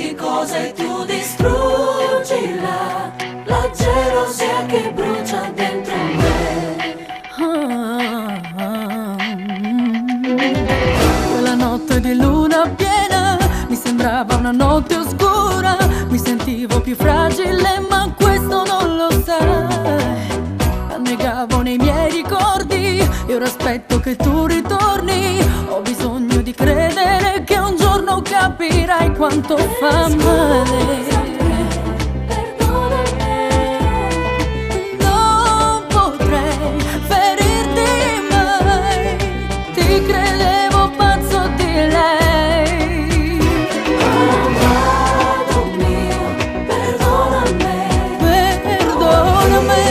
qualsiasi cosa e tu distruggila, la gelosia che brucia dentro me. Quella notte di luna piena mi sembrava una notte oscura, mi sentivo più fragile ma questo non lo sai. Annegavo nei miei ricordi e ora aspetto che tu ritorni. Ho bisogno di credere che un giorno capirai quanto fa male. Non potrei ferirti mai, ti credevo pazzo di lei. Amato mio, perdonami, Perdonami.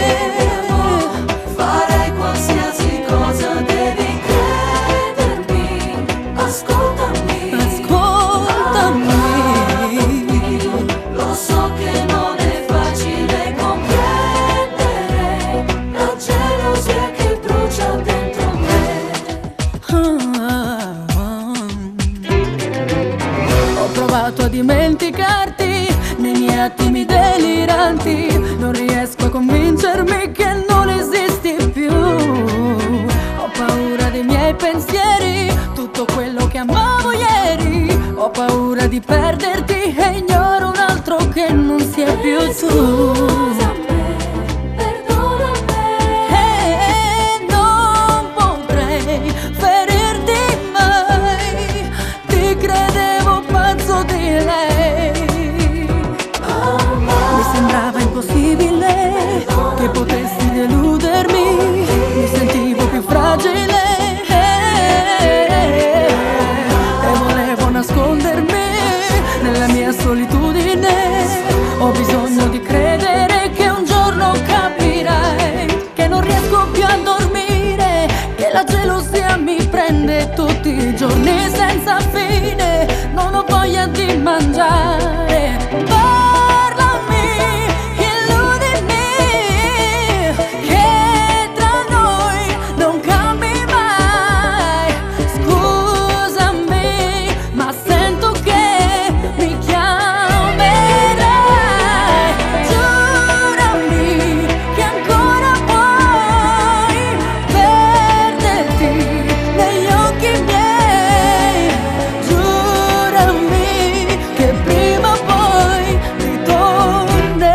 farei qualsiasi cosa, devi credermi, ascoltami. Ascoltami. Lo so che non è facile comprendere la gelosia che brucia dentro me. Ho provato a dimenticarti nei miei attimi deliranti, non riesco a convincermi che non esisti più. Ho paura dei miei pensieri, tutto quello che amavo ieri. Ho paura di perderti e ignoro un altro che non sia più tu. E non potrei ferirti mai, ti credevo pazzo di lei. Mi sembrava impossibile che potessi deludermi, mi sentivo più fragile e volevo nascondermi nella mia solitudine. Ho bisogno di credere che un giorno capirai che non riesco più a dormire, che la gelosia mi prende tutti i giorni senza fine. Non ho voglia di mangiare. Parlami, illudimi che tra noi non cambi mai. Scusami, ma sento che mi chiamerai. Giurami che ancora puoi perderti negli occhi miei. Giurami che prima o poi ritornerai.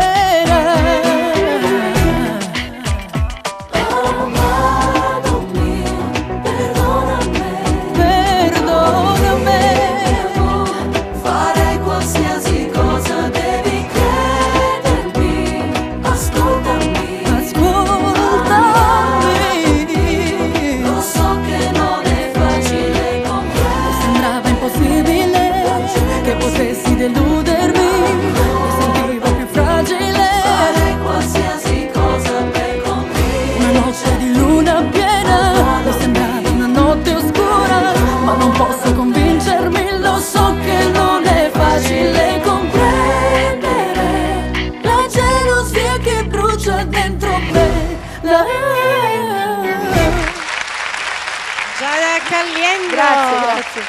Amato mio, perdonami, Perdonami. farei qualsiasi cosa, devi credermi, ascoltami. Ascoltami. Lo so che non è facile comprendere. Sembrava impossibile che potessi deludermi, mi sentivo più fragile. Farei qualsiasi cosa per convincerti. Una notte di luna piena mi sembrava una notte oscura, ma non posso convincermi, lo so che non è facile comprendere la gelosia che brucia dentro me. Giada Caliendo. Grazie, grazie.